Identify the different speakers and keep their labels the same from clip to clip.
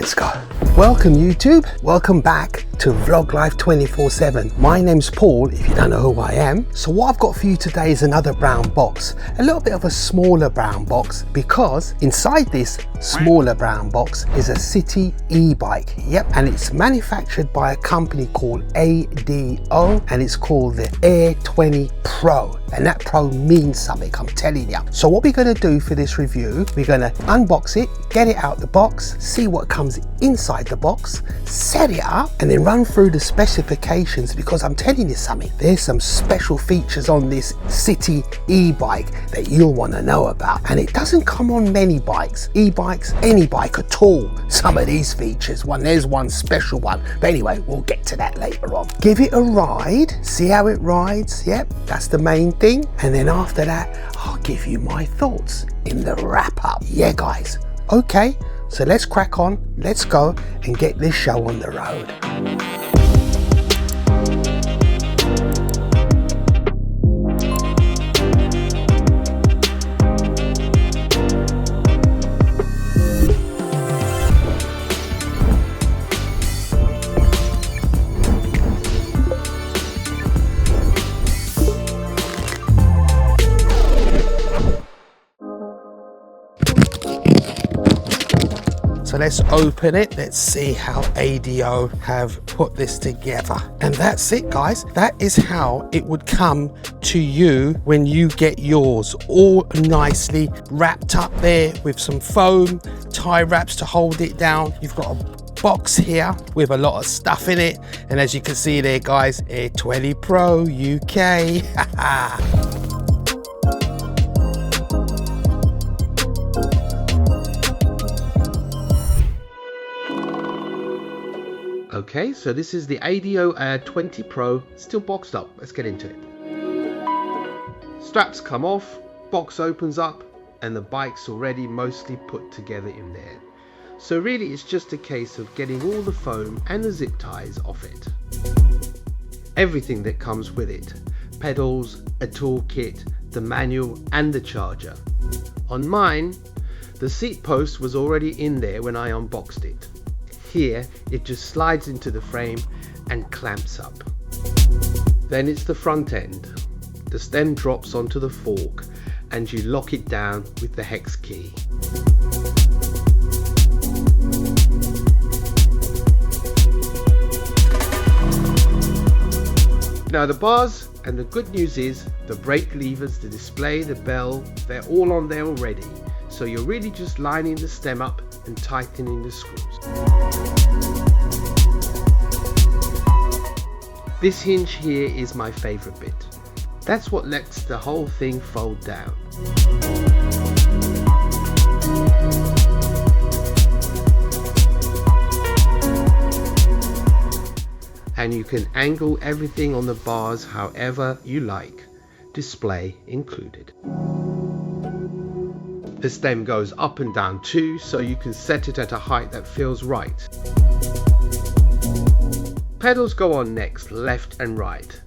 Speaker 1: Let's go. Welcome YouTube, welcome back to Vlog Life 24/7. My name's Paul, if you don't know who I am. So what I've got for you today is another brown box, a little bit of a smaller brown box, because inside this smaller brown box is a city e-bike. Yep, and it's manufactured by a company called ADO, and it's called the Air 20 Pro. And that Pro means something, I'm telling you. So what we're gonna do for this review, we're gonna unbox it, get it out the box, see what comes inside the box, set it up, and then run through the specifications, because I'm telling you something, there's some special features on this city e-bike that you'll want to know about. And it doesn't come on many bikes, e-bikes, any bike at all. Some of these features, there's one special one. But anyway, we'll get to that later on. Give it a ride, see how it rides. Yep, that's the main thing. And then after that, I'll give you my thoughts in the wrap up. Yeah, guys. Okay. So let's crack on, let's go and get this show on the road. So let's open it. Let's see how ADO have put this together. And that's it, guys. That is how it would come to you when you get yours, all nicely wrapped up there with some foam, tie wraps to hold it down. You've got a box here with a lot of stuff in it. And as you can see there, guys, Air 20 Pro UK. Okay, so this is the ADO Air 20 Pro, still boxed up. Let's get into it. Straps come off, box opens up, and the bike's already mostly put together in there. So really it's just a case of getting all the foam and the zip ties off it. Everything that comes with it, pedals, a toolkit, the manual and the charger. On mine, the seat post was already in there when I unboxed it. Here it just slides into the frame and clamps up. Then it's the front end. The stem drops onto the fork and you lock it down with the hex key. Now the bars, and the good news is the brake levers, the display, the bell, they're all on there already. So you're really just lining the stem up and tightening the screws. This hinge here is my favorite bit. That's what lets the whole thing fold down. And you can angle everything on the bars however you like, display included. The stem goes up and down too, so you can set it at a height that feels right. Pedals go on next, left and right,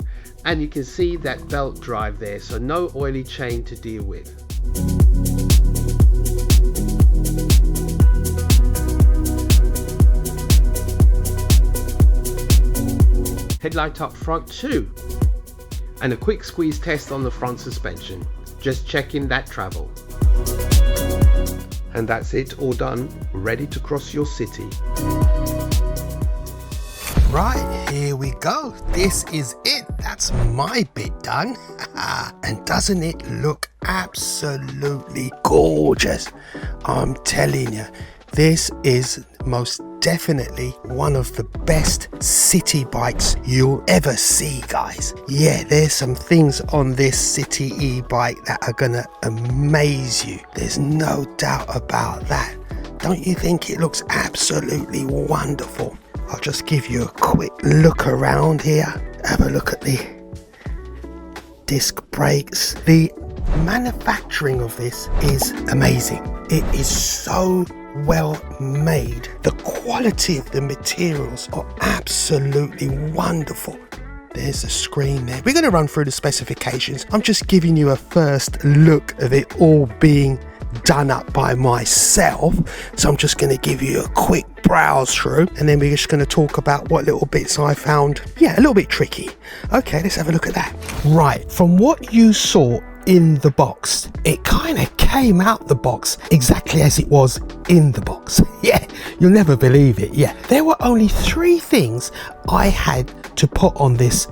Speaker 1: and you can see that belt drive there, so no oily chain to deal with. Headlight up front too, and a quick squeeze test on the front suspension, just checking that travel. And that's it, all done, ready to cross your city. Right, here we go. This is it. That's my bit done. And doesn't it look absolutely gorgeous? I'm telling you, this is most definitely one of the best city bikes you'll ever see, guys. Yeah, there's some things on this city e-bike that are gonna amaze you. There's no doubt about that. Don't you think it looks absolutely wonderful? I'll just give you a quick look around here. Have a look at the disc brakes. The manufacturing of this is amazing. It is so well made. The quality of the materials are absolutely wonderful. There's the screen there. We're going to run through the specifications. I'm just giving you a first look of it all being done up by myself, so I'm just going to give you a quick browse through, and then we're just going to talk about what little bits I found, yeah, a little bit tricky. Okay, let's have a look at that. Right, from what you saw in the box, it kind of came out the box exactly as it was in the box. Yeah, you'll never believe it. Yeah, there were only 3 things I had to put on this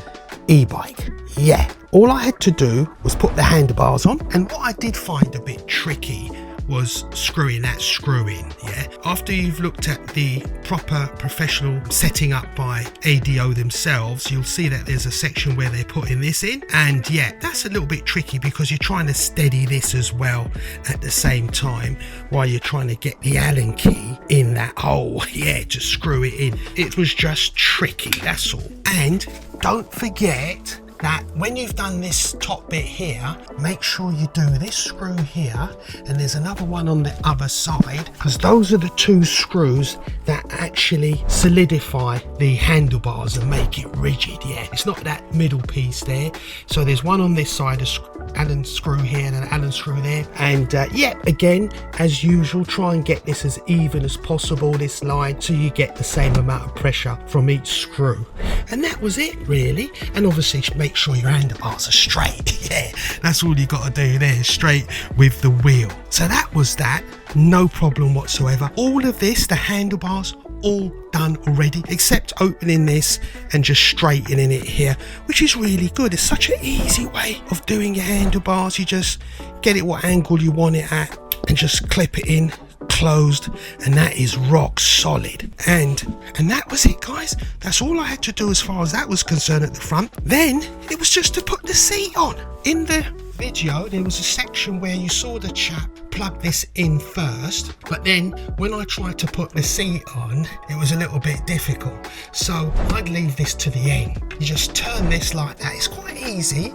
Speaker 1: e-bike. Yeah, all I had to do was put the handlebars on, and what I did find a bit tricky was screwing that screw in. Yeah, after you've looked at the proper professional setting up by ADO themselves, you'll see that there's a section where they're putting this in, and yeah, that's a little bit tricky because you're trying to steady this as well at the same time while you're trying to get the Allen key in that hole. Yeah, to screw it in. It was just tricky, that's all. And don't forget that when you've done this top bit here, make sure you do this screw here, and there's another one on the other side, because those are the 2 screws that actually solidify the handlebars and make it rigid. Yeah, it's not that middle piece there. So there's one on this side, a Allen screw here and an Allen screw there, and yeah, again, as usual, try and get this as even as possible, this line, so you get the same amount of pressure from each screw. And that was it really. And obviously make sure your handlebars are straight. Yeah, that's all you got to do there, straight with the wheel. So that was that, no problem whatsoever. All of this, the handlebars, all done already, except opening this and just straightening it here, which is really good. It's such an easy way of doing your handlebars. You just get it what angle you want it at and just clip it in, closed, and that is rock solid. And that was it, guys. That's all I had to do as far as that was concerned at the front. Then it was just to put the seat on. In the video there was a section where you saw the chap plug this in first, but then when I tried to put the seat on, it was a little bit difficult, so I'd leave this to the end. You just turn this like that. It's quite easy.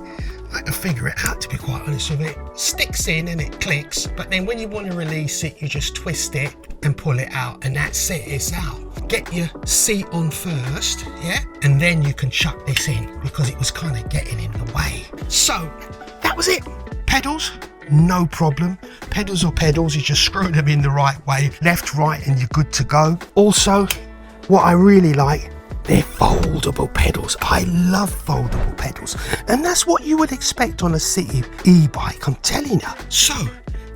Speaker 1: I had to figure it out, to be quite honest with it. Sticks in and it clicks, but then when you want to release it, you just twist it and pull it out, and that's it, it's out. Get your seat on first, yeah, and then you can chuck this in, because it was kind of getting in the way. So that was it. Pedals, no problem. Pedals are pedals, you just screw them in the right way, left, right, and you're good to go. Also, what I really like, they're foldable pedals. I love foldable pedals, and that's what you would expect on a city e-bike, I'm telling you. So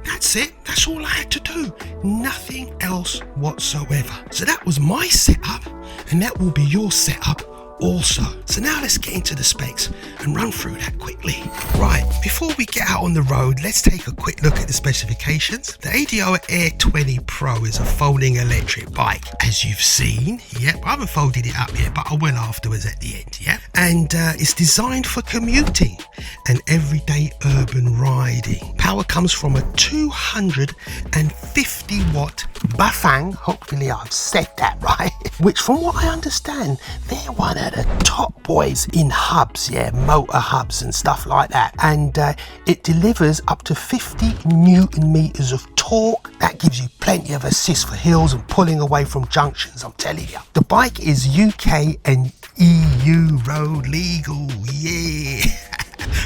Speaker 1: that's it. That's all I had to do. Nothing else whatsoever. So that was my setup, and that will be your setup also. So now let's get into the specs and run through that quickly. Right, before we get out on the road, let's take a quick look at the specifications. The ADO Air 20 Pro is a folding electric bike, as you've seen. Yep, I haven't folded it up yet, but I will afterwards at the end. Yeah, and it's designed for commuting and everyday urban riding. Power comes from a 250 watt Bafang, hopefully I've said that right, which from what I understand, they're one of the top boys in hubs, yeah, motor hubs and stuff like that. And it delivers up to 50 Newton meters of torque. That gives you plenty of assist for hills and pulling away from junctions, I'm telling you. The bike is UK and EU road legal, yeah.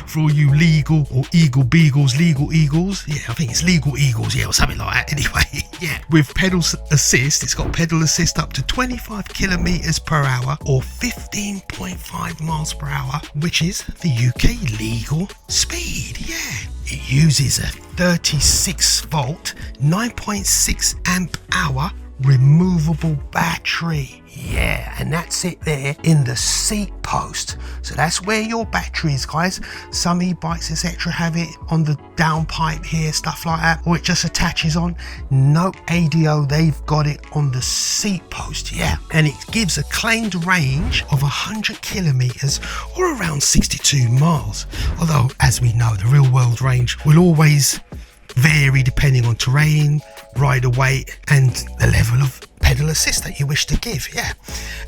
Speaker 1: For all you legal or legal eagles, yeah, I think it's legal eagles, yeah, or something like that. Anyway, yeah, with pedal assist, it's got pedal assist up to 25 kilometers per hour or 15.5 miles per hour, which is the UK legal speed. Yeah, it uses a 36 volt 9.6 amp hour removable battery. Yeah, and that's it there in the seat post. So that's where your battery is, guys. Some e-bikes etc have it on the downpipe here, stuff like that, or it just attaches on. No, ADO, they've got it on the seat post. Yeah, and it gives a claimed range of 100 kilometers or around 62 miles, although as we know, the real world range will always vary depending on terrain, rider weight, and the level of pedal assist that you wish to give. Yeah,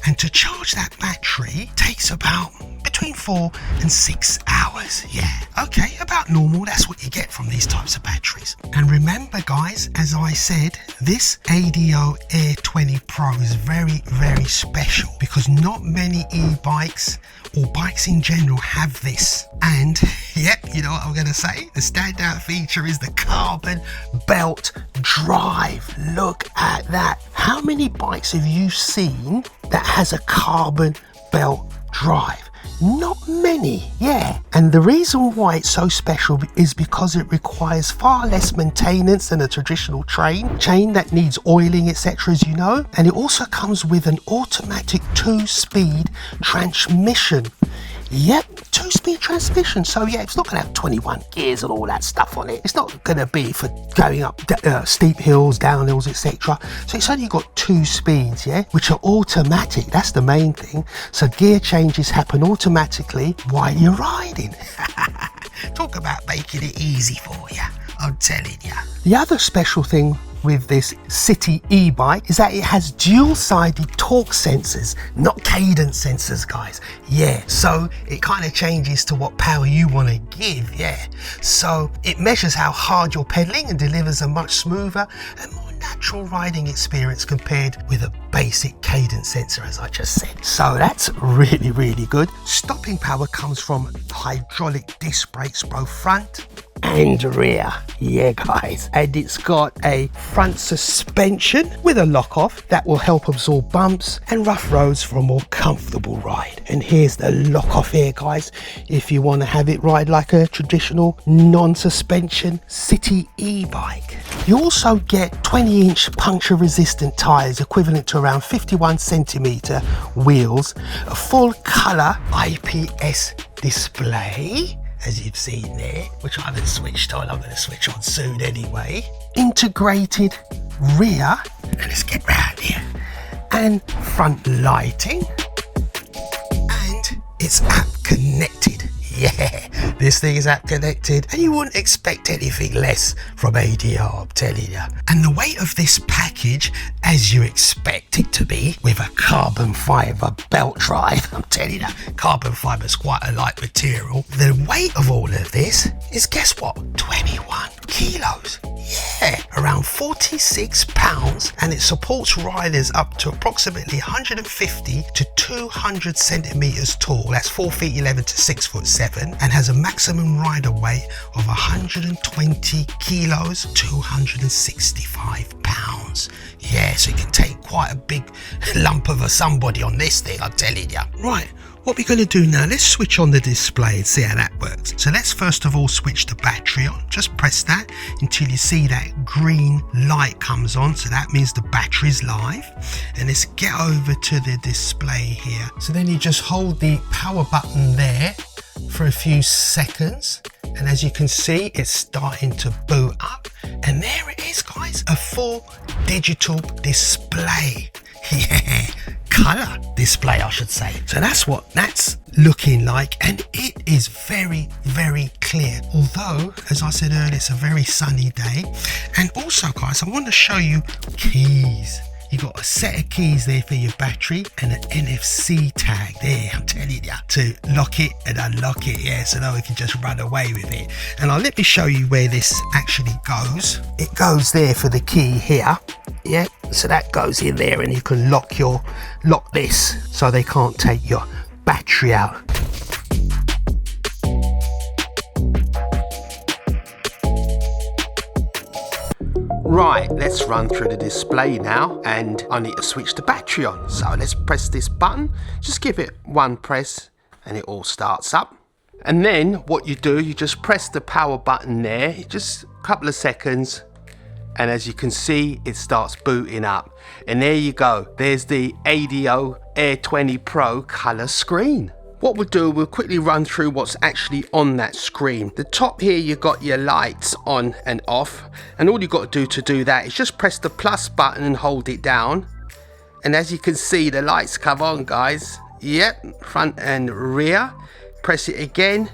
Speaker 1: and to charge that battery takes about between 4 and 6 hours. Yeah, okay, about normal. That's what you get from these types of batteries. And remember, guys, as I said, this ADO Air 20 Pro is very, very special because not many e-bikes or bikes in general have this. And yep, you know what I'm gonna say, the standout feature is the carbon belt drive. Look at that. How many bikes have you seen that has a carbon belt drive? Not many, yeah. And the reason why it's so special is because it requires far less maintenance than a traditional chain that needs oiling, etc., as you know. And it also comes with an automatic 2-speed transmission. Yep, 2-speed transmission. So yeah, it's not going to have 21 gears and all that stuff on it. It's not going to be for going up steep hills, downhills, etc. So it's only got 2 speeds, yeah, which are automatic. That's the main thing. So gear changes happen automatically while you're riding. Talk about making it easy for you, I'm telling you. The other special thing with this city e-bike is that it has dual-sided torque sensors, not cadence sensors, guys. Yeah, so it kind of changes to what power you want to give, yeah. So it measures how hard you're pedaling and delivers a much smoother and more natural riding experience compared with a basic cadence sensor, as I just said. So that's really, really good. Stopping power comes from hydraulic disc brakes, both front and rear, yeah guys. And it's got a front suspension with a lock off that will help absorb bumps and rough roads for a more comfortable ride. And here's the lock off here, guys, if you want to have it ride like a traditional non-suspension city e-bike. You also get 20-inch puncture resistant tyres equivalent to around 51 centimetre wheels, a full colour IPS display, as you've seen there, which I haven't switched on. I'm going to switch on soon anyway. Integrated rear, and let's get round here, and front lighting, and it's app connected. Yeah, this thing is app connected, and you wouldn't expect anything less from ADR, I'm telling you. And the weight of this package, as you expect it to be, with a carbon fibre belt drive, I'm telling you, carbon fibre is quite a light material. The weight of all of this is, guess what, 21 kilos. Yeah, around 46 pounds, and it supports riders up to approximately 150 to 200 centimeters tall. That's 4 feet 11 to 6 foot 7, and has a maximum rider weight of 120 kilos, 265 pounds. Yeah, so you can take quite a big lump of somebody on this thing, I'm telling you. Right, what we're going to do now, let's switch on the display and see how that works. So let's first of all switch the battery on. Just press that until you see that green light comes on. So that means the battery's live. And let's get over to the display here. So then you just hold the power button there for a few seconds. And as you can see, it's starting to boot up. And there it is, guys, a full digital display. Yeah, color display, I should say. So that's what that's looking like, and it is very, very clear. Although, as I said earlier, it's a very sunny day. And also, guys, I want to show you keys. You got a set of keys there for your battery and an NFC tag there, I'm telling you, to lock it and unlock it, yeah, so now we can just run away with it. And let me show you where this actually goes. It goes there for the key here, yeah, so that goes in there, and you can lock this so they can't take your battery out. Right, let's run through the display now, and I need to switch the battery on. So let's press this button, just give it one press and it all starts up. And then what you do, you just press the power button there, just a couple of seconds, and as you can see, it starts booting up. And there you go, there's the ADO Air 20 Pro color screen. What we'll do, we'll quickly run through what's actually on that screen. The top here, you've got your lights on and off, and all you've got to do that is just press the plus button and hold it down. And as you can see, the lights come on, guys. Yep, front and rear. Press it again,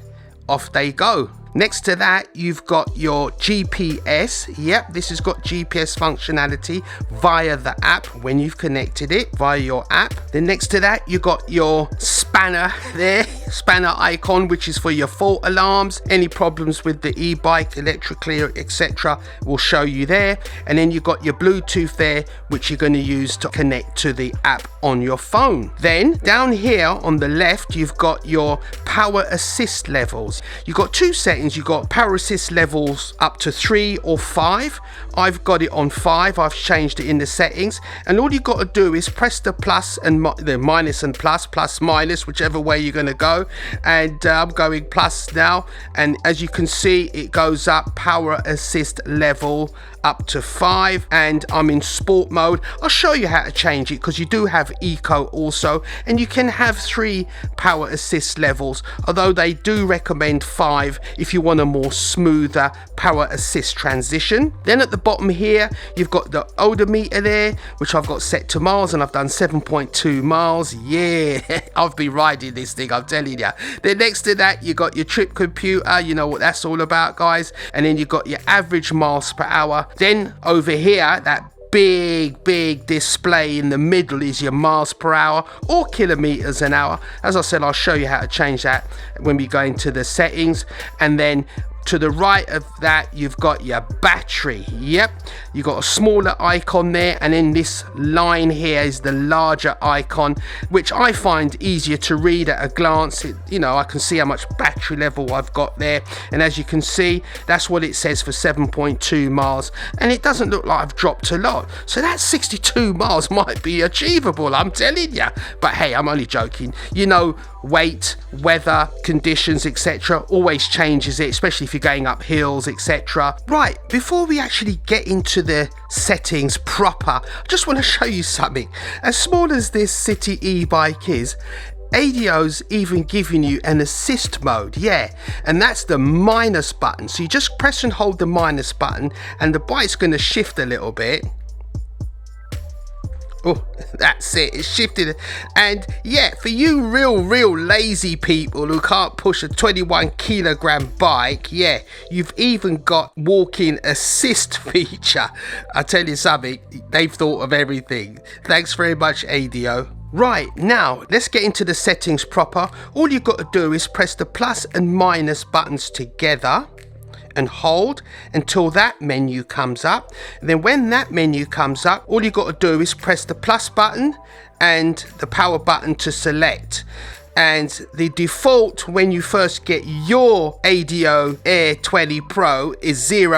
Speaker 1: off they go. Next to that, you've got your GPS. Yep, this has got GPS functionality via the app when you've connected it via your app. Then next to that, you've got your spec spanner there, spanner icon, which is for your fault alarms, any problems with the e-bike, electrically, etc. will show you there. And then you've got your Bluetooth there, which you're going to use to connect to the app on your phone. Then down here on the left, you've got your power assist levels. You've got two settings. You've got power assist levels up to 3 or 5. I've got it on 5. I've changed it in the settings, and all you've got to do is press the plus and the minus and plus minus, whichever way you're going to go. And I'm going plus now, and as you can see, it goes up power assist level up to 5, and I'm in sport mode. I'll show you how to change it, because you do have eco also, and you can have 3 power assist levels, although they do recommend 5 if you want a more smoother power assist transition. Then at the bottom here, you've got the odometer there, which I've got set to miles, and I've done 7.2 miles. Yeah, I've been riding this thing, I'm telling you. Then next to that, you got your trip computer, you know what that's all about, guys. And then you've got your average miles per hour. Then over here, that big display in the middle is your miles per hour or kilometers an hour. As I said, I'll show you how to change that when we go into the settings. And then to the right of that, you've got your battery. Yep, you've got a smaller icon there, and then this line here is the larger icon, which I find easier to read at a glance. You know, I can see how much battery level I've got there, and as you can see, that's what it says for 7.2 miles, and it doesn't look like I've dropped a lot. So that 62 miles might be achievable, I'm telling you. But hey, I'm only joking. You know, weight, weather, conditions, etc. always changes it, especially if you're going up hills, etc. Right, before we actually get into the settings proper, I just want to show you something. As small as this city e-bike is, ADO's even giving you an assist mode, yeah, and that's the minus button. So you just press and hold the minus button, and the bike's going to shift a little bit. Oh, that's it, it's shifted. And yeah, for you real lazy people who can't push a 21 kilogram bike, yeah, you've even got walking assist feature. I tell you something, they've thought of everything. Thanks very much, ADO. Right, now let's get into the settings proper. All you've got to do is press the plus and minus buttons together and hold until that menu comes up. And then when that menu comes up, all you got to do is press the plus button and the power button to select. And the default when you first get your ADO Air 20 Pro is 000.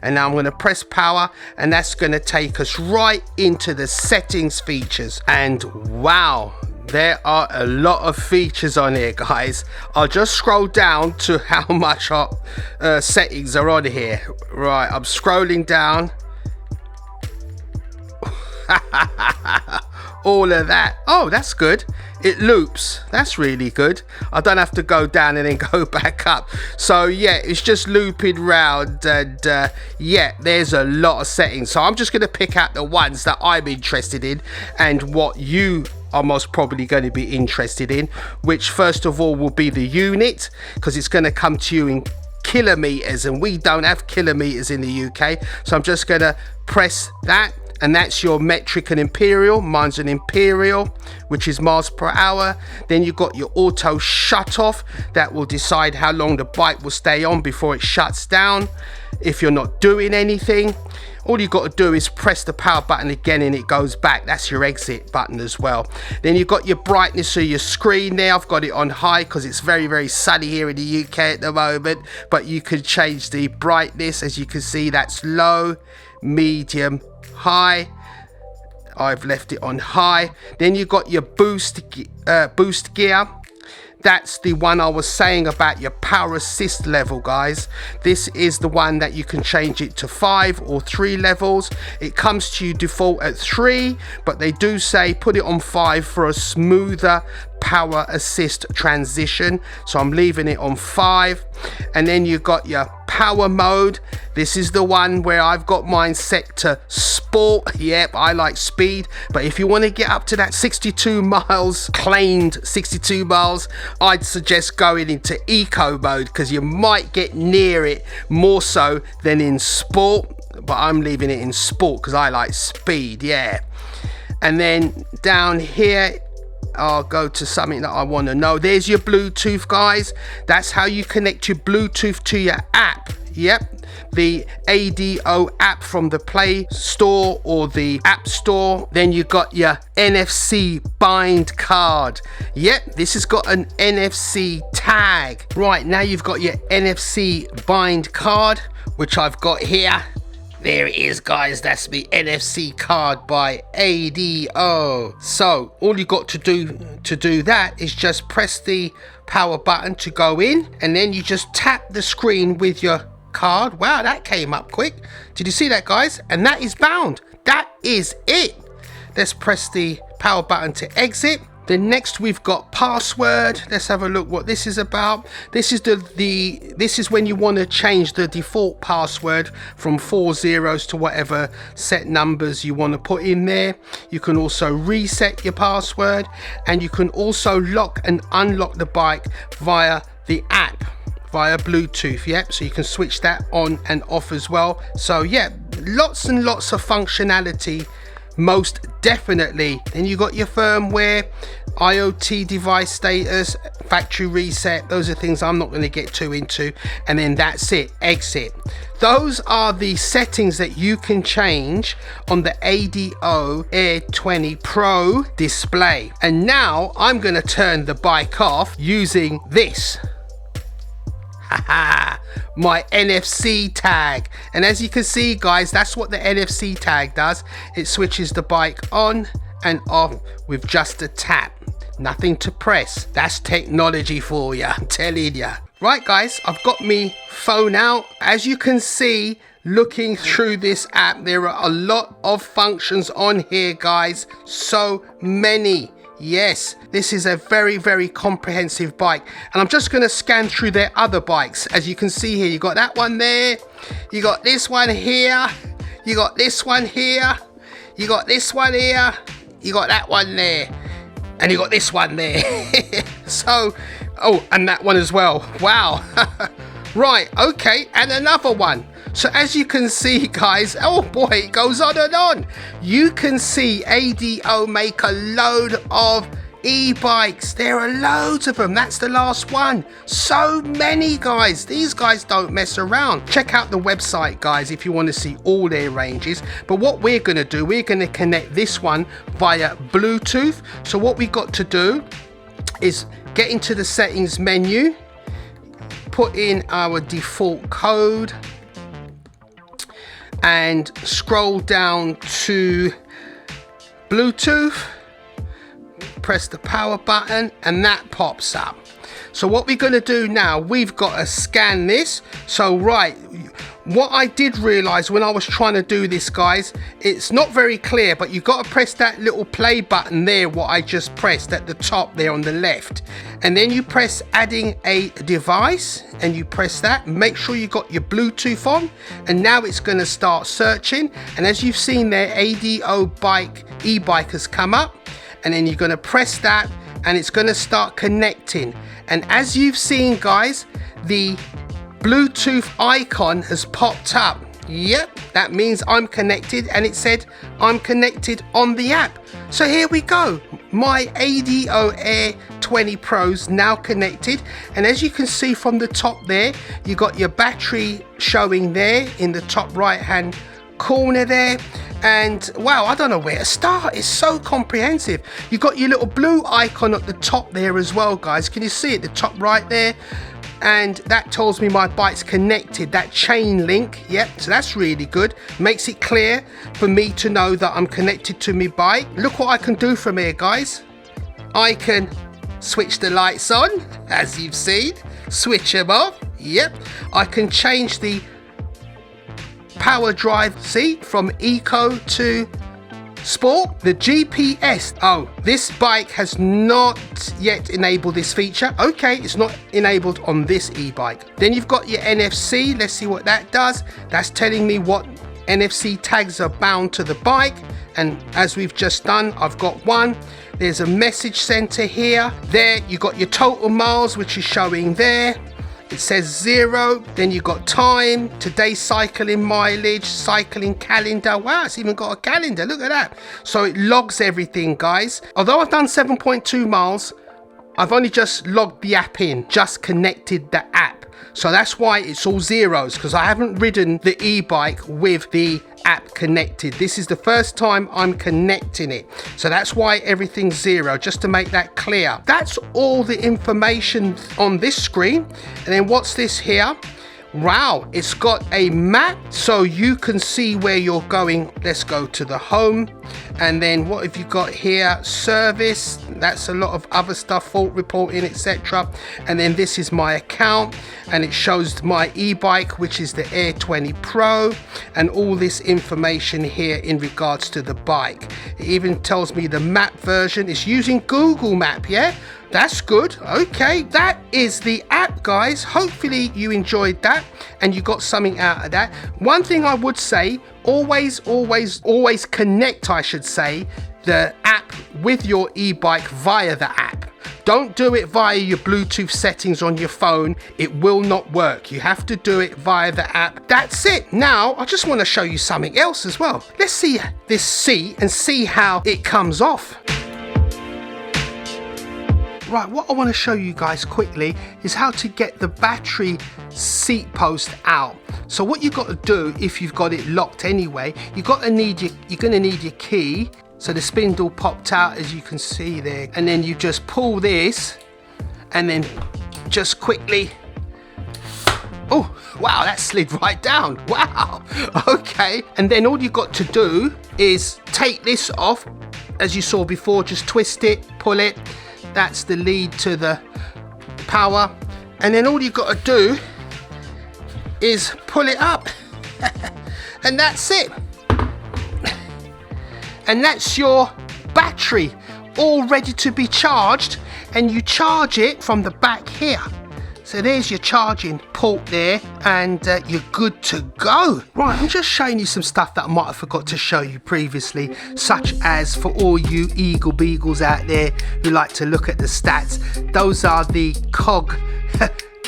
Speaker 1: And now I'm going to press power, and that's going to take us right into the settings features. And wow, there are a lot of features on here, guys. I'll just scroll down to how much settings are on here. Right, I'm scrolling down. All of that. Oh, that's good. It loops. That's really good. I don't have to go down and then go back up. So yeah, it's just looping round, and yeah, there's a lot of settings. So I'm just going to pick out the ones that I'm interested in and what you are most probably going to be interested in, which first of all will be the unit, because it's going to come to you in kilometers, and we don't have kilometers in the UK. So I'm just going to press that, and that's your metric and imperial. Mine's an imperial, which is miles per hour. Then you've got your auto shut off, that will decide how long the bike will stay on before it shuts down if you're not doing anything. All you got to do is press the power button again and it goes back. That's your exit button as well. Then you've got your brightness of your screen there. I've got it on high because it's very sunny here in the UK at the moment, but you can change the brightness. As you can see, that's low, medium, high. I've left it on high. Then you've got your boost gear. That's the one I was saying about your power assist level, guys. This is the one that you can change it to 5 or 3 levels. It comes to you default at 3, but they do say put it on 5 for a smoother power assist transition. So I'm leaving it on 5. And then you've got your power mode. This is the one where I've got mine set to sport. Yep, I like speed, but if you want to get up to that 62 miles, claimed 62 miles, I'd suggest going into eco mode, because you might get near it more so than in sport, but I'm leaving it in sport because I like speed. Yeah. And then down here I'll go to something that I want to know. There's your Bluetooth, guys. That's how you connect your Bluetooth to your app. Yep, the ADO app from the Play Store or the App Store. Then you got your NFC bind card. Yep, this has got an NFC tag. Right, now you've got your NFC bind card, which I've got here. There it is, guys. That's the NFC card by ADO. So all you got to do that is just press the power button to go in, and then you just tap the screen with your card. Wow, that came up quick. Did you see that, guys? And that is bound. That is it. Let's press the power button to exit. Then next we've got password. Let's have a look what this is about. This is this is when you want to change the default password from 4 zeros to whatever set numbers you want to put in there. You can also reset your password, and you can also lock and unlock the bike via the app, via Bluetooth. Yep, so you can switch that on and off as well. So yeah, lots and lots of functionality, most definitely. Then you got your firmware, IoT device status, factory reset. Those are things I'm not going to get too into. And then that's it, exit. Those are the settings that you can change on the ADO Air 20 Pro display. And now I'm going to turn the bike off using this. My NFC tag. And as you can see, guys, that's what the NFC tag does. It switches the bike on and off with just a tap. Nothing to press. That's technology for you, I'm telling you. Right, guys, I've got me phone out. As you can see, looking through this app, there are a lot of functions on here, guys. So many. Yes, this is a very, very comprehensive bike. And I'm just going to scan through their other bikes. As you can see here, you got that one there. You got this one here. You got this one here. You got this one here. You got that one there. And you got this one there. So, oh, and that one as well. Wow. Right, okay, and another one. So as you can see, guys, oh boy, it goes on and on. You can see ADO make a load of e-bikes. There are loads of them. That's the last one. So many, guys. These guys don't mess around. Check out the website, guys, if you want to see all their ranges. But what we're going to do, we're going to connect this one via Bluetooth. So what we got to do is get into the settings menu, put in our default code, and scroll down to Bluetooth, press the power button, and that pops up. So what we're going to do now, we've got to scan this. So right, what I did realize when I was trying to do this, guys, it's not very clear, but you've got to press that little play button there, what I just pressed at the top there on the left, and then you press adding a device, and you press that. Make sure you got your Bluetooth on, and now it's going to start searching. And as you've seen there, ADO bike e-bike has come up, and then you're going to press that, and it's going to start connecting. And as you've seen, guys, the Bluetooth icon has popped up. Yep, that means I'm connected, and it said I'm connected on the app. So here we go. My ADO Air 20 Pro's now connected, and as you can see from the top there, you got your battery showing there in the top right hand corner there. And wow, I don't know where to start. It's so comprehensive. You got your little blue icon at the top there as well, guys. Can you see it, the top right there? And that tells me my bike's connected, that chain link. Yep, so that's really good. Makes it clear for me to know that I'm connected to my bike. Look what I can do from here, guys. I can switch the lights on, as you've seen. Switch them off. Yep, I can change the power drive seat from eco to sport. The GPS, oh, this bike has not yet enabled this feature. Okay, it's not enabled on this e-bike. Then you've got your NFC. Let's see what that does. That's telling me what NFC tags are bound to the bike, and as we've just done, I've got one. There's a message center here. There you got your total miles, which is showing there. It says 0, then you've got time, today's cycling mileage, cycling calendar. Wow, it's even got a calendar, look at that. So it logs everything, guys. Although I've done 7.2 miles, I've only just logged the app in, just connected the app. So that's why it's all zeros, because I haven't ridden the e-bike with the app connected. This is the first time I'm connecting it. So that's why everything's 0, just to make that clear. That's all the information on this screen. And then what's this here? Wow, it's got a map so you can see where you're going. Let's go to the home. And then what have you got here? Service, that's a lot of other stuff, fault reporting, etc. And then this is my account, and it shows my e-bike, which is the Air 20 Pro, and all this information here in regards to the bike. It even tells me the map version. It's using Google Map, yeah? That's good. Okay, that is the app, guys. Hopefully you enjoyed that and you got something out of that. One thing I would say, always connect, I should say, the app with your e-bike via the app. Don't do it via your Bluetooth settings on your phone. It will not work. You have to do it via the app. That's it. Now, I just want to show you something else as well. Let's see this seat and see how it comes off. Right, what I want to show you guys quickly is how to get the battery seat post out. So what you've got to do, if you've got it locked anyway, you're going to need your key. So the spindle popped out, as you can see there, and then you just pull this and then just quickly, oh wow, that slid right down. Wow, okay. And then all you've got to do is take this off, as you saw before. Just twist it, pull it. That's the lead to the power, and then all you've got to do is pull it up and that's it. And that's your battery all ready to be charged, and you charge it from the back here. So there's your charging port there, and you're good to go. Right, I'm just showing you some stuff that I might have forgot to show you previously, such as for all you Eagle Beagles out there who like to look at the stats, those are the cog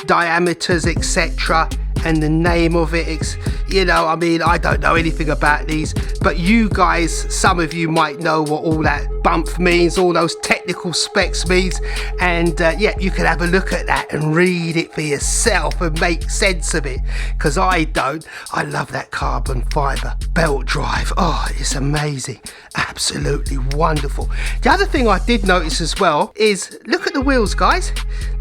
Speaker 1: diameters, etc. and the name of it. You know, I mean, I don't know anything about these, but you guys, some of you might know what all that bump means, all those technical specs means, and yeah, you can have a look at that and read it for yourself and make sense of it, because I don't. I love that carbon fiber belt drive. Oh, it's amazing, absolutely wonderful. The other thing I did notice as well is, look at the wheels, guys.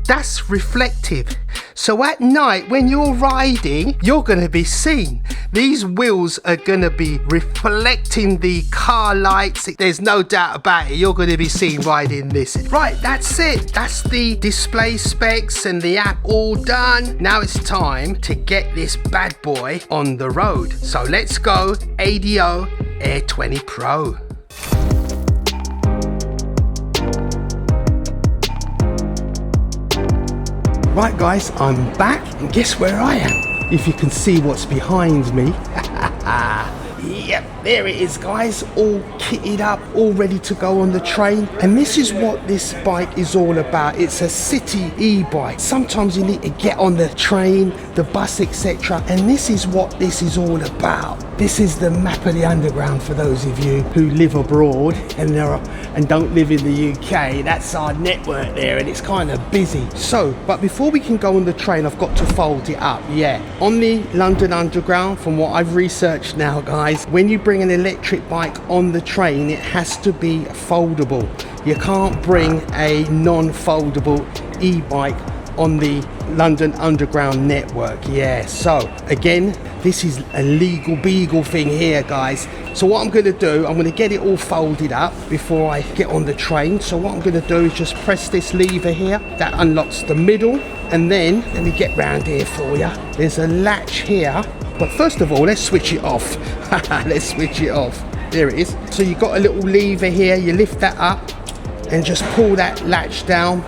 Speaker 1: That's reflective. So at night when you're riding, you're going to be seen. These wheels are going to be reflecting the car lights. There's no doubt about it. You're going to be seen riding this. Right, that's it. That's the display specs and the app all done. Now it's time to get this bad boy on the road. So let's go. ADO Air 20 Pro. Right guys, I'm back, and guess where I am? If you can see what's behind me. Yep, there it is guys, all kitted up, all ready to go on the train. And this is what this bike is all about. It's a city e-bike. Sometimes you need to get on the train, the bus, etc. And this is what this is all about. This is the map of the underground for those of you who live abroad and don't live in the UK. That's our network there, and it's kind of busy. So, but before we can go on the train, I've got to fold it up. Yeah, on the London Underground, from what I've researched now guys, when you bring an electric bike on the train, it has to be foldable. You can't bring a non-foldable e-bike on the London Underground network. Yeah, so again, this is a legal beagle thing here guys. So what I'm going to do, I'm going to get it all folded up before I get on the train. So what I'm going to do is just press this lever here, that unlocks the middle, and then let me get round here for you. There's a latch here, but first of all let's switch it off. Let's switch it off. There it is. So you've got a little lever here, you lift that up and just pull that latch down,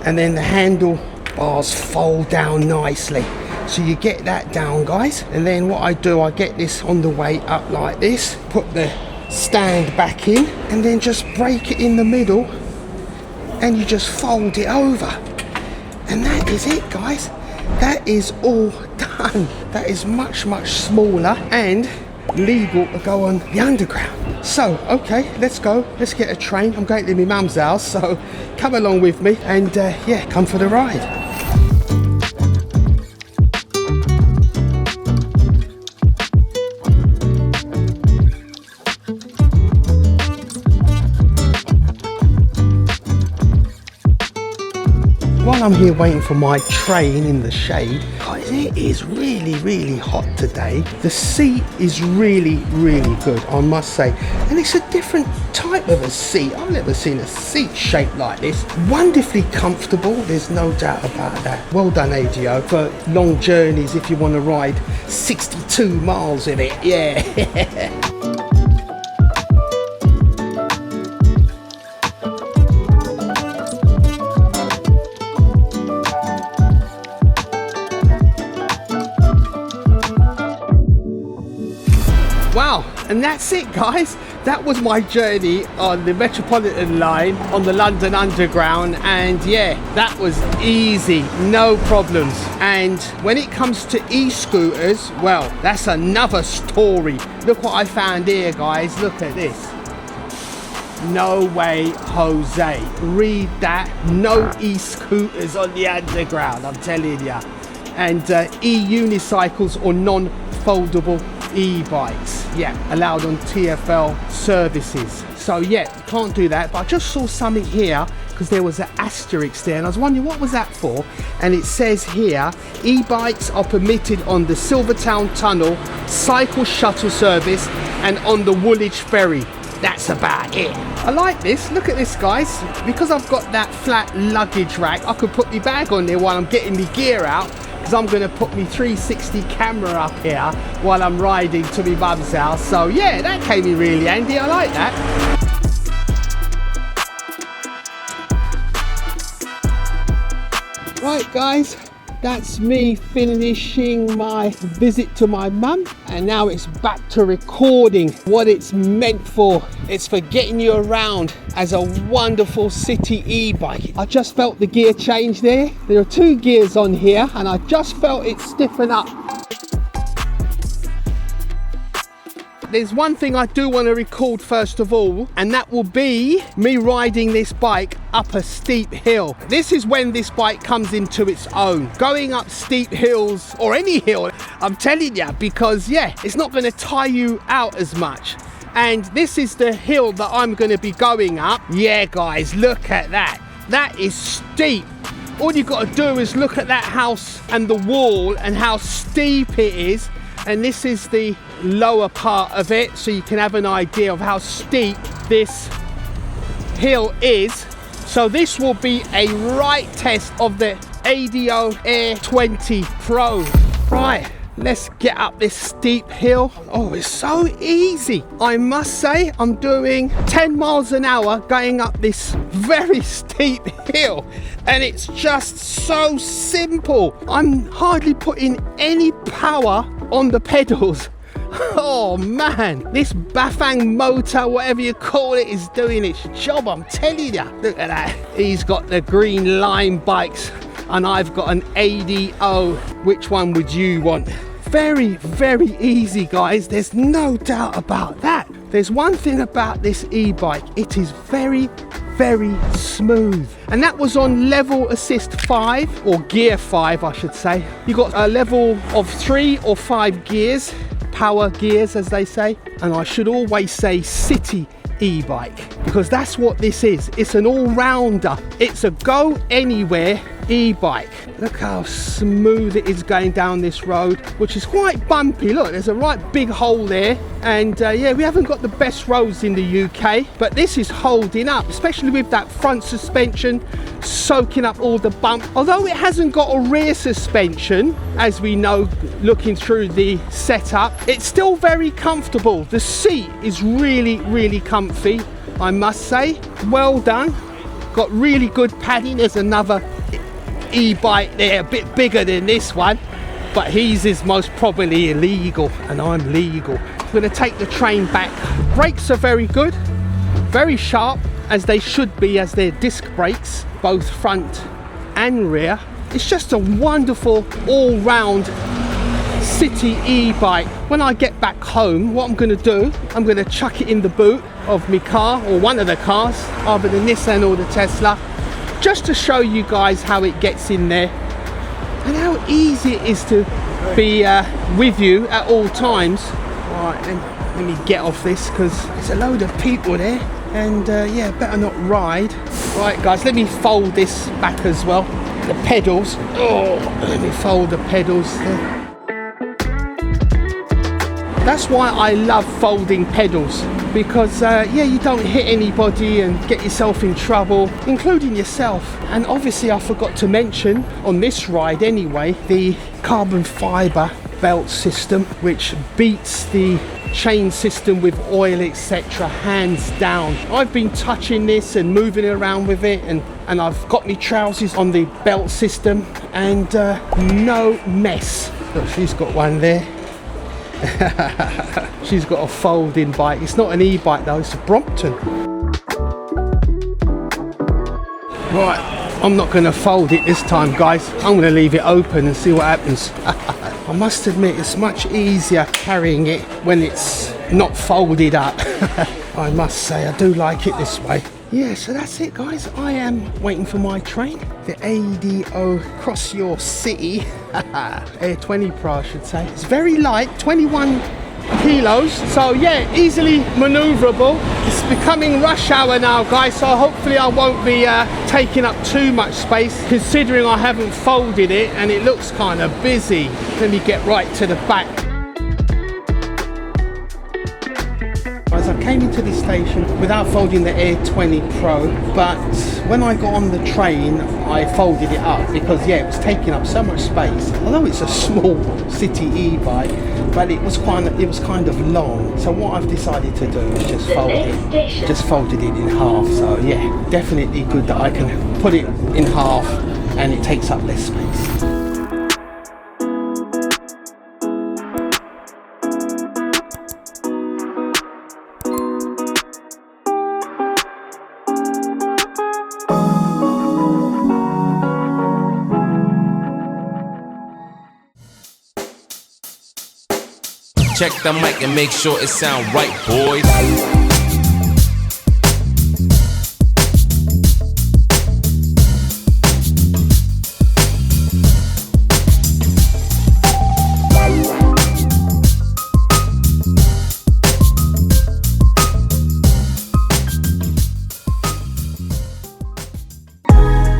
Speaker 1: and then the handle bars fold down nicely. So you get that down guys, and then what I do, I get this on the way up like this, put the stand back in, and then just break it in the middle, and you just fold it over, and that is it guys. that is all done. That is much, much smaller and legal to go on the underground. So, okay, let's go. Let's get a train. I'm going to my mum's house, so come along with me and yeah, come for the ride. While I'm here waiting for my train in the shade, guys, it is really, really hot today. The seat is really, really good, I must say. And it's a different type of a seat. I've never seen a seat shaped like this. Wonderfully comfortable, there's no doubt about that. Well done, ADO, for long journeys if you want to ride 62 miles in it, yeah. Wow, and that's it, guys. That was my journey on the Metropolitan line on the London Underground, and yeah, that was easy, no problems. And when it comes to e-scooters, well, that's another story. Look what I found here, guys. Look at this. No way, Jose. Read that. No e-scooters on the underground, I'm telling you. And e-unicycles or non-foldable e-bikes, yeah, allowed on TfL services. So yeah, can't do that. But I just saw something here because there was an asterisk there and I was wondering what was that for. And it says here, e-bikes are permitted on the Silvertown Tunnel, cycle shuttle service and on the Woolwich Ferry. That's about it. I like this. Look at this, guys. Because I've got that flat luggage rack, I could put my bag on there while I'm getting my gear out, because I'm going to put my 360 camera up here while I'm riding to my mum's house. So yeah, that came in really handy. I like that. Right, guys, that's me finishing my visit to my mum, and now it's back to recording what it's meant for. It's for getting you around as a wonderful city e-bike. I just felt the gear change there. There are 2 gears on here and I just felt it stiffen up. There's one thing I do want to record first of all, and that will be me riding this bike up a steep hill. This is when this bike comes into its own. Going up steep hills, or any hill, I'm telling you, because yeah, it's not going to tire you out as much. And this is the hill that I'm going to be going up. Yeah, guys, look at that. That is steep. All you've got to do is look at that house and the wall and how steep it is. And this is the lower part of it, so you can have an idea of how steep this hill is. So this will be a right test of the ADO Air 20 Pro. Right, let's get up this steep hill. Oh, it's so easy. I must say, I'm doing 10 miles an hour going up this very steep hill, and it's just so simple. I'm hardly putting any power on the pedals. Oh man, this Bafang motor, whatever you call it, is doing its job, I'm telling you. Look at that. He's got the green line bikes and I've got an ADO. Which one would you want? Very, very easy, guys. There's no doubt about that. There's one thing about this e-bike, it is very, very smooth. And that was on level assist 5, or gear 5 I should say. You got a level of 3 or 5 gears, power gears as they say. And I should always say city e-bike, because that's what this is. It's an all-rounder. It's a go anywhere e-bike. Look how smooth it is going down this road, which is quite bumpy. Look, there's a right big hole there, and yeah, we haven't got the best roads in the UK, but this is holding up, especially with that front suspension soaking up all the bump. Although it hasn't got a rear suspension, as we know looking through the setup, it's still very comfortable. The seat is really, really comfy, I must say. Well done. Got really good padding. There's another e-bike there, a bit bigger than this one, but his is most probably illegal and I'm legal. I'm going to take the train back. Brakes are very good, very sharp, as they should be, as they're disc brakes, both front and rear. It's just a wonderful all-round city e-bike. When I get back home, what I'm going to do, I'm going to chuck it in the boot of my car, or one of the cars, either the Nissan or the Tesla, just to show you guys how it gets in there and how easy it is to be with you at all times. Right, let me get off this because there's a load of people there, and yeah, better not ride. Right guys, let me fold this back as well, the pedals. Oh, let me fold the pedals there. That's why I love folding pedals, because yeah, you don't hit anybody and get yourself in trouble, including yourself. And obviously I forgot to mention on this ride anyway, the carbon fiber belt system, which beats the chain system with oil, etc., hands down. I've been touching this and moving around with it, and I've got my trousers on the belt system, and no mess. Look, she's got one there. She's got a folding bike. It's not an e-bike though, it's a Brompton. Right, I'm not going to fold it this time guys. I'm going to leave it open and see what happens. I must admit, it's much easier carrying it when it's not folded up. I must say, I do like it this way. Yeah, so that's it guys. I am waiting for my train, the ADO Cross Your City Air 20 Pro, I should say. It's very light, 21 kilos, so yeah, easily maneuverable. It's becoming rush hour now guys, so hopefully I won't be taking up too much space, considering I haven't folded it and it looks kind of busy. Let me get right to the back. As I came into this station without folding the Air 20 Pro, but when I got on the train I folded it up because yeah, it was taking up so much space. Although it's a small city e-bike, but it was kind of long. So what I've decided to do is just folded it in half. So yeah, definitely good that I can put it in half and it takes up less space.
Speaker 2: Check the mic and make sure it sound right, boys.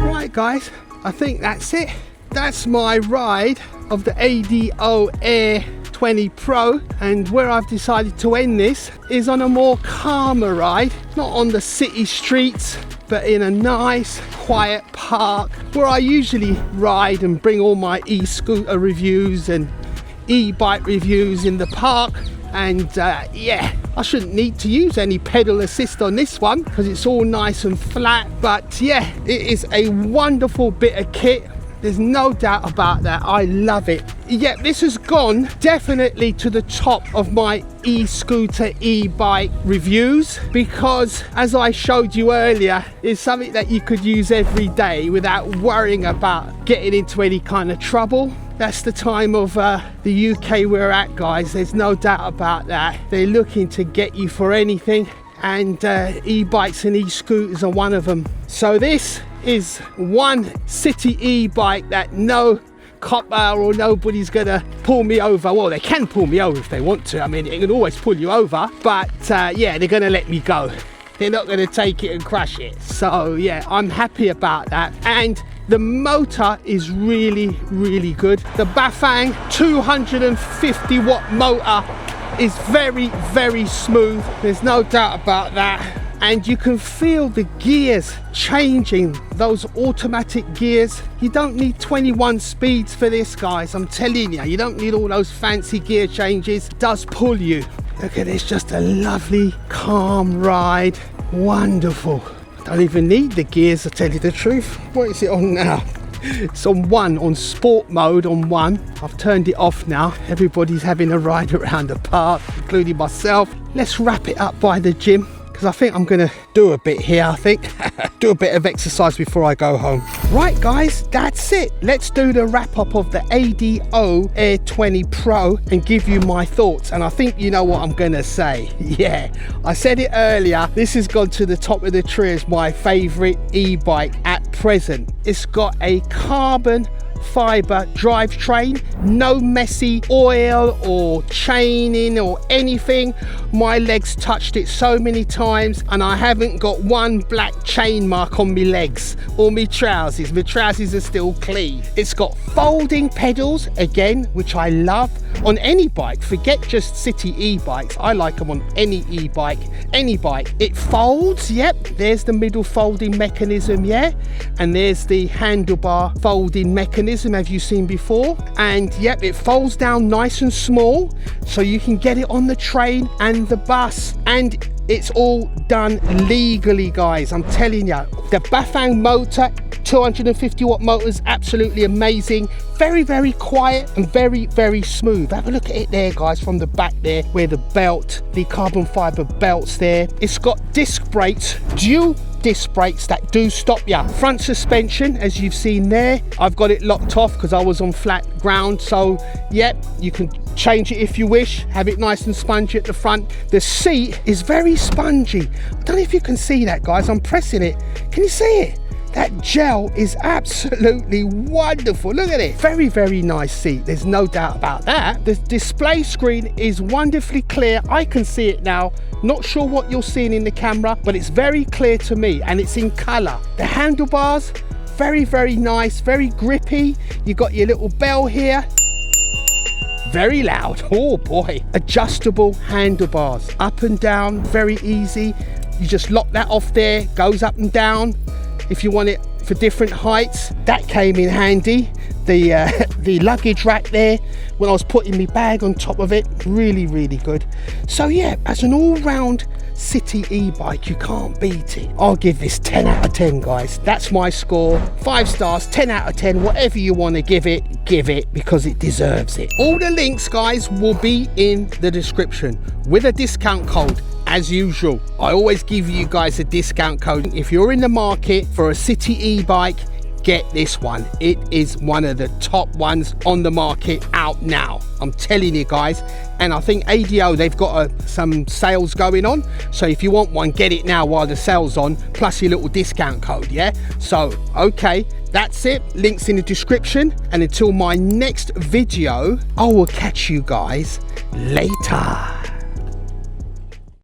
Speaker 1: Right guys, I think that's it. That's my ride of the ADO Air 20 Pro, and where I've decided to end this is on a more calmer ride, not on the city streets, but in a nice quiet park where I usually ride and bring all my e-scooter reviews and e-bike reviews in the park. And yeah, I shouldn't need to use any pedal assist on this one because it's all nice and flat, but yeah, it is a wonderful bit of kit. There's no doubt about that. I love it. Yeah, this has gone definitely to the top of my e-scooter, e-bike reviews, because as I showed you earlier, it's something that you could use every day without worrying about getting into any kind of trouble. That's the time of the UK we're at, guys. There's no doubt about that. They're looking to get you for anything, and e-bikes and e-scooters are one of them. So this is one city e-bike that no copper or nobody's gonna pull me over. Well, they can pull me over if they want to. I mean, they can always pull you over, but yeah, they're gonna let me go. They're not gonna take it and crash it. So yeah, I'm happy about that. And the motor is really, really good. The Bafang 250 watt motor is very, very smooth. There's no doubt about that. And you can feel the gears changing, those automatic gears. You don't need 21 speeds for this, guys. I'm telling you, you don't need all those fancy gear changes. It does pull you. Look at this, just a lovely, calm ride. Wonderful. Don't even need the gears, to tell you the truth. What is it on now? It's on 1, on sport mode on 1. I've turned it off now. Everybody's having a ride around the park, including myself. Let's wrap it up by the gym, because because I think I'm gonna do a bit here. I think do a bit of exercise before I go home. Right guys, that's it. Let's do the wrap up of the ADO Air 20 Pro and give you my thoughts. And I think you know what I'm gonna say. Yeah, I said it earlier, this has gone to the top of the tree as my favorite e-bike at present. It's got a carbon fiber drivetrain, no messy oil or chaining or anything. My legs touched it so many times and I haven't got one black chain mark on my legs or my trousers. My trousers are still clean. It's got folding pedals again, which I love on any bike. Forget just city e-bikes, I like them on any e-bike, any bike. It folds, yep, there's the middle folding mechanism, yeah, and there's the handlebar folding mechanism, have you seen before? And yep, it folds down nice and small so you can get it on the train and the bus, and it's all done legally, guys. I'm telling you, the Bafang motor, 250 watt motors, absolutely amazing. Very, very quiet and very, very smooth. Have a look at it there, guys, from the back there, where the belt, the carbon fiber belts there. It's got disc brakes, dual disc brakes that do stop ya. Front suspension, as you've seen there, I've got it locked off because I was on flat ground. So, yep, you can change it if you wish, have it nice and spongy at the front. The seat is very spongy. I don't know if you can see that, guys. I'm pressing it. Can you see it? That gel is absolutely wonderful. Look at it. Very, very nice seat. There's no doubt about that. The display screen is wonderfully clear. I can see it now. Not sure what you're seeing in the camera, but it's very clear to me and it's in color. The handlebars, very, very nice, very grippy. You got your little bell here. Very loud. Oh boy. Adjustable handlebars. Up and down, very easy. You just lock that off there, goes up and down. If you want it for different heights, that came in handy. The luggage rack there, when I was putting my bag on top of it, really, really good. So yeah, as an all-round city e-bike, you can't beat it. I'll give this 10 out of 10, guys. That's my score. 5 stars, 10 out of 10, whatever you want to give it, because it deserves it. All the links, guys, will be in the description with a discount code. As usual, I always give you guys a discount code. If you're in the market for a city e-bike, get this one. It is one of the top ones on the market out now. I'm telling you, guys. And I think ADO, they've got some sales going on. So if you want one, get it now while the sale's on, plus your little discount code, yeah? So, okay, that's it. Links in the description. And until my next video, I will catch you guys later.